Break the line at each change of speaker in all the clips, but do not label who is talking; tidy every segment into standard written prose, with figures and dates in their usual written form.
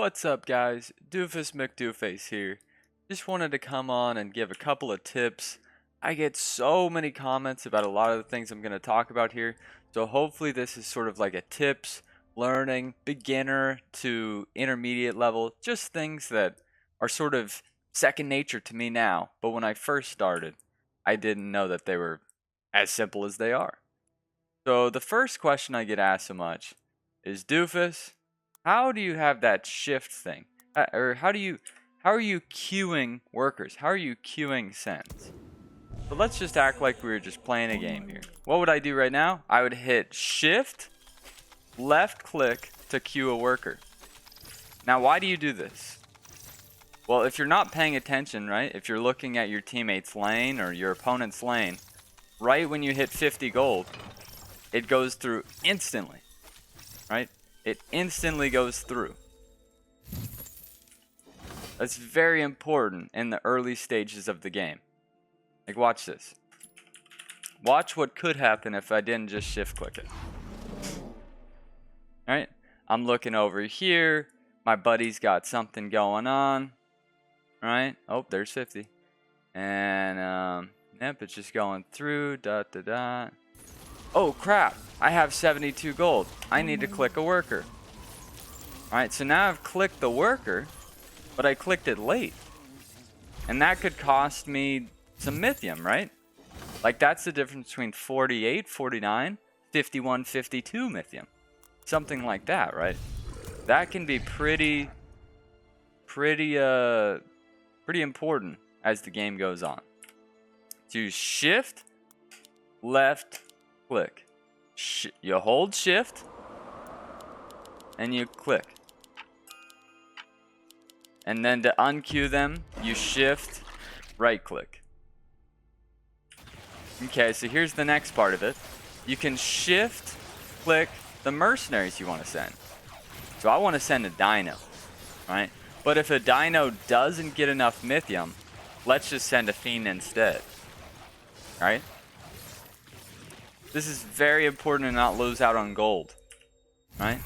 What's up, guys? Doofus Mcdooface here. Just wanted to come on and give a couple of tips. I get so many comments about a lot of the things I'm going to talk about here, so hopefully this is sort of like a tips, learning, beginner to intermediate level, just things that are sort of second nature to me now, but when I first started, I didn't know that they were as simple as they are. So the first question I get asked so much is, Doofus, how do you have that shift thing? Or how are you queuing workers? How are you queuing sends? So let's just act like we were just playing a game here. What would I do right now? I would hit shift, left click to queue a worker. Now, why do you do this? Well, if you're not paying attention, right? If you're looking at your teammate's lane or your opponent's lane, right when you hit 50 gold, it goes through instantly, right? It instantly goes through. That's very important in the early stages of the game. Like, watch this. Watch what could happen if I didn't just shift click it. Alright? I'm looking over here. My buddy's got something going on. Right? Oh, there's 50. And, yep, it's just going through. Oh, crap. I have 72 gold. I need to click a worker. Alright, so now I've clicked the worker, but I clicked it late. And that could cost me some mythium, right? Like, that's the difference between 48, 49, 51, 52 mythium. Something like that, right? That can be pretty important as the game goes on. So shift, left, click. You hold shift, and you click. And then to unqueue them, you shift, right click. Okay, so here's the next part of it. You can shift, click the mercenaries you want to send. So I want to send a dino, right? But if a dino doesn't get enough mythium, let's just send a fiend instead, right? This is very important to not lose out on gold, right?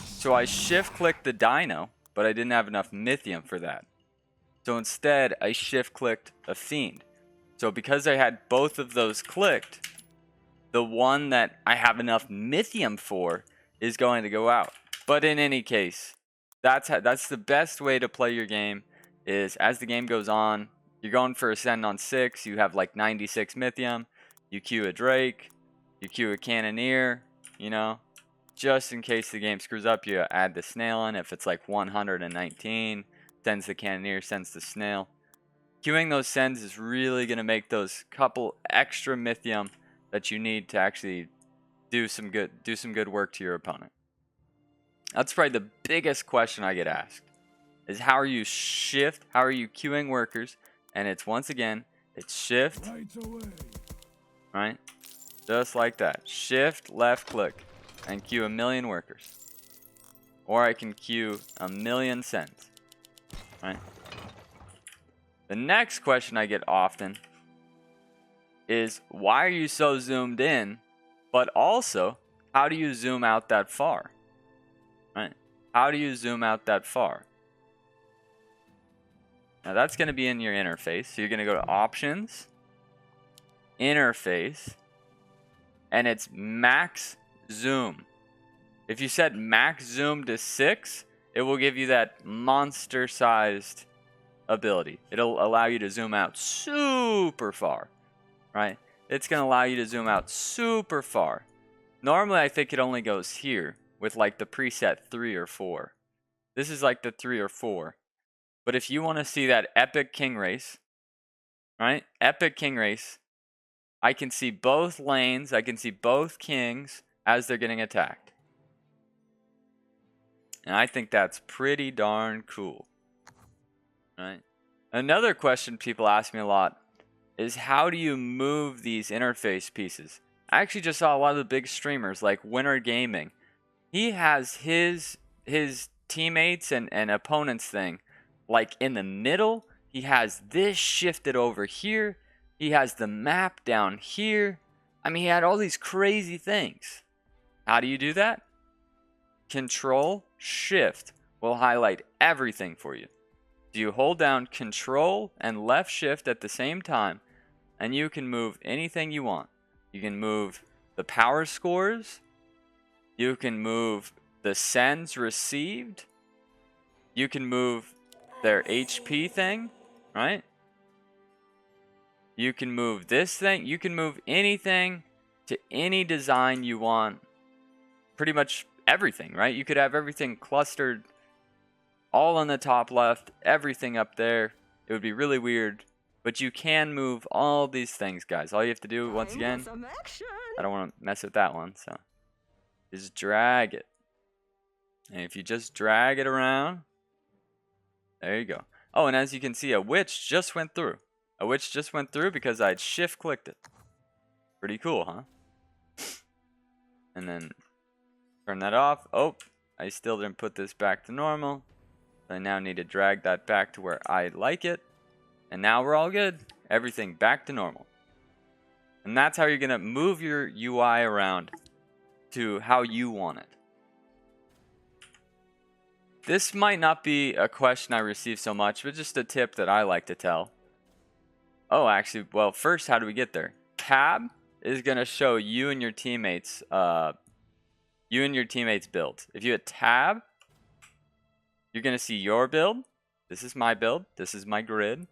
So I shift clicked the dino, but I didn't have enough mythium for that. So instead, I shift clicked a fiend. So because I had both of those clicked, the one that I have enough mythium for is going to go out. But in any case, that's the best way to play your game. Is as the game goes on, you're going for a send on 6, you have like 96 mythium, you queue a Drake, you queue a Cannoneer, you know, just in case the game screws up, you add the snail in. If it's like 119, sends the Cannoneer, sends the snail. Queuing those sends is really going to make those couple extra mythium that you need to actually do some good work to your opponent. That's probably the biggest question I get asked, is how are you queuing workers? And it's, once again, it's shift, right? Just like that. Shift, left click, and queue a million workers. Or I can queue a million sends, right? The next question I get often is, why are you so zoomed in? But also, how do you zoom out that far? Right? How do you zoom out that far? Now that's going to be in your interface. So you're going to go to Options, Interface, and it's Max Zoom. If you set Max Zoom to 6, it will give you that monster-sized ability. It'll allow you to zoom out super far, right? It's going to allow you to zoom out super far. Normally, I think it only goes here with like the preset 3 or 4. This is like the 3 or 4. But if you want to see that epic king race, right? Epic king race, I can see both lanes. I can see both kings as they're getting attacked. And I think that's pretty darn cool. Right? Another question people ask me a lot is, how do you move these interface pieces? I actually just saw a lot of the big streamers like Winter Gaming. He has his teammates and opponents thing like in the middle. He has this shifted over here. He has the map down here. I mean, he had all these crazy things. How do you do that? Control Shift will highlight everything for you. So you hold down Control and left shift at the same time, and you can move anything you want. You can move the power scores. You can move the sends received. You can move their HP thing, right? You can move this thing. You can move anything to any design you want. Pretty much everything, right? You could have everything clustered all on the top left, everything up there. It would be really weird. But you can move all these things, guys. All you have to do, once again, I don't want to mess with that one, so just drag it. And if you just drag it around, there you go. Oh, and as you can see, a witch just went through. A witch just went through because I'd shift clicked it. Pretty cool, huh? And then turn that off. Oh, I still didn't put this back to normal. I now need to drag that back to where I like it. And now we're all good. Everything back to normal. And that's how you're going to move your UI around to how you want it. This might not be a question I receive so much, but just a tip that I like to tell. Oh, actually, well, first, how do we get there? Tab is going to show you and your teammates builds. If you hit tab, you're going to see your build. This is my build. This is my grid.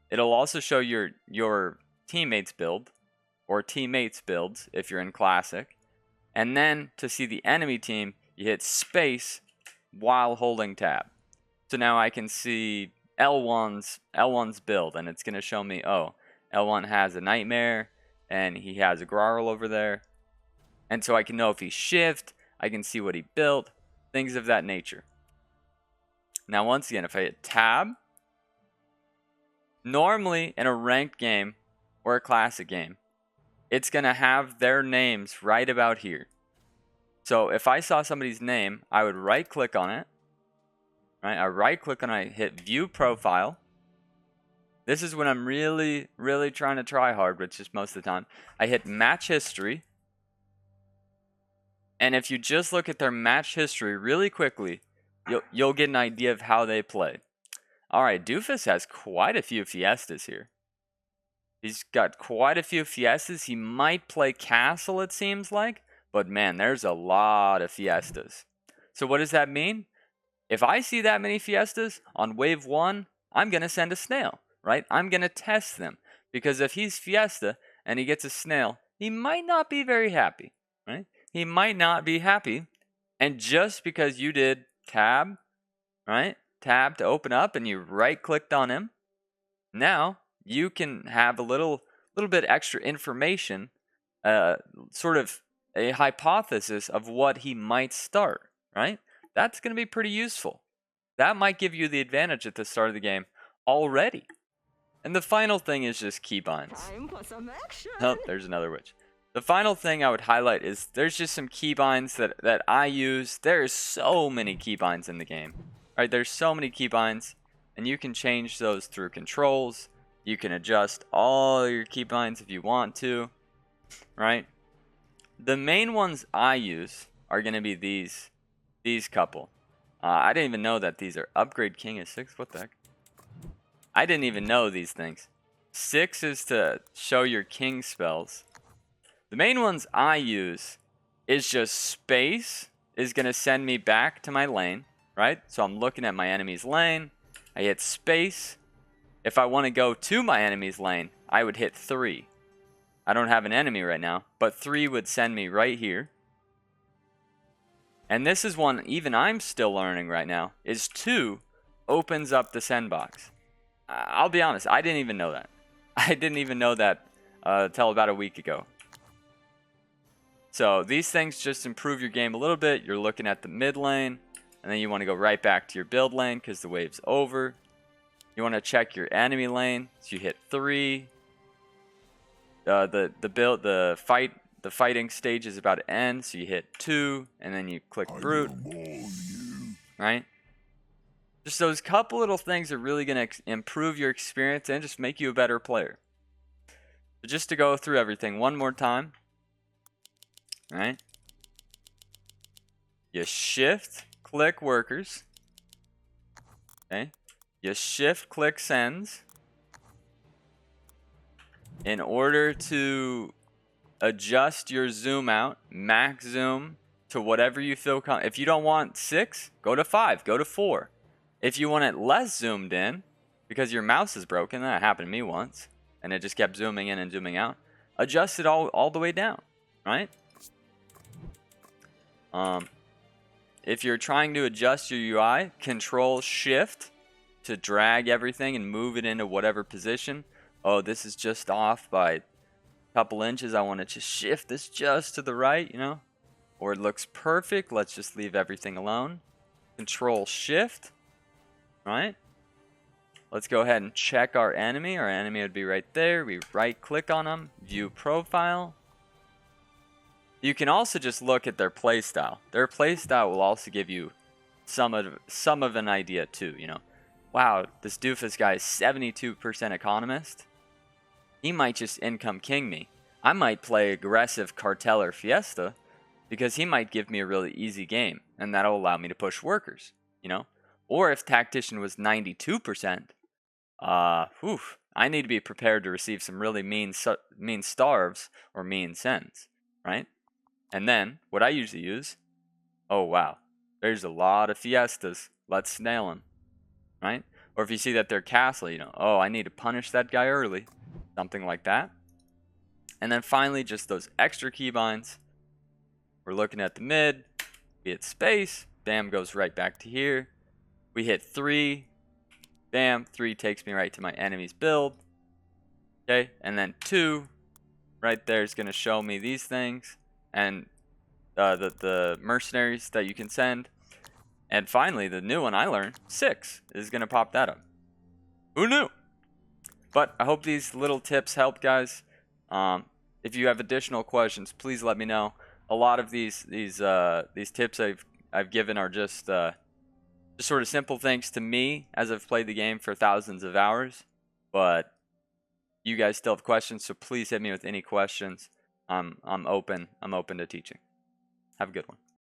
It'll also show your teammates build or teammates builds if you're in classic. And then to see the enemy team, you hit space while holding tab. So now I can see L1's build, and it's going to show me, oh, L1 has a Nightmare and he has a Grarl over there. And so I can know if he shift, I can see what he built, things of that nature. Now once again, if I hit tab, normally in a ranked game or a classic game, it's going to have their names right about here. So if I saw somebody's name, I would right click on it. Right? I right click and I hit view profile. This is when I'm really, really trying to try hard, which is most of the time. I hit match history. And if you just look at their match history really quickly, you'll get an idea of how they play. All right, Doofus has quite a few Fiestas here. He's got quite a few Fiestas. He might play Castle, it seems like. But man, there's a lot of Fiestas. So what does that mean? If I see that many Fiestas on wave 1, I'm going to send a snail, right? I'm going to test them. Because if he's Fiesta and he gets a snail, he might not be very happy, right? He might not be happy. And just because you did tab, right? Tab to open up and you right clicked on him, now you can have a little bit extra information, sort of a hypothesis of what he might start, right? That's going to be pretty useful. That might give you the advantage at the start of the game already. And the final thing is just keybinds. Oh, there's another witch. The final thing I would highlight is there's just some keybinds that I use. There's so many keybinds in the game. Right? There's so many keybinds, and you can change those through controls. You can adjust all your keybinds if you want to, right? The main ones I use are going to be these couple. I didn't even know that these are upgrade king is 6. What the heck? I didn't even know these things. 6 is to show your king spells. The main ones I use is just space is going to send me back to my lane, right? So I'm looking at my enemy's lane. I hit space. If I want to go to my enemy's lane, I would hit 3. I don't have an enemy right now, but 3 would send me right here. And this is one even I'm still learning right now, is 2 opens up the send box. I'll be honest, I didn't even know that. I didn't even know that until about a week ago. So these things just improve your game a little bit. You're looking at the mid lane, and then you want to go right back to your build lane because the wave's over. You want to check your enemy lane, so you hit 3. The fighting stage is about to end, so you hit 2, and then you click brute, right? Just those couple little things are really going to improve your experience and just make you a better player. So just to go through everything one more time, right? You shift click workers, Okay, you shift click sends in order to adjust your zoom out, max zoom to whatever you feel comfortable. If you don't want 6, go to 5, go to 4. If you want it less zoomed in, because your mouse is broken, that happened to me once, and it just kept zooming in and zooming out, adjust it all the way down, right? If you're trying to adjust your UI, Control Shift to drag everything and move it into whatever position. Oh, this is just off by a couple inches. I want to just shift this just to the right, you know? Or it looks perfect. Let's just leave everything alone. Control Shift, right? Let's go ahead and check our enemy. Our enemy would be right there. We right click on them, view profile. You can also just look at their playstyle. Their playstyle will also give you some of an idea too, you know. Wow, this Doofus guy is 72% economist. He might just income king me. I might play aggressive cartel or fiesta because he might give me a really easy game, and that'll allow me to push workers, you know. Or if tactician was 92%, I need to be prepared to receive some really mean starves or mean sends, right? And then what I usually use, oh wow, there's a lot of fiestas. Let's snail them, right? Or if you see that they're castle, you know, oh, I need to punish that guy early, something like that. And then finally, just those extra keybinds. We're looking at the mid. We hit space. Bam, goes right back to here. We hit 3. Bam, 3 takes me right to my enemy's build. Okay, and then 2 right there is going to show me these things. And the mercenaries that you can send. And finally, the new one I learned, 6, is going to pop that up. Who knew? But I hope these little tips help, guys. If you have additional questions, please let me know. A lot of these tips I've given are just sort of simple things to me as I've played the game for thousands of hours. But you guys still have questions, so please hit me with any questions. I'm open to teaching. Have a good one.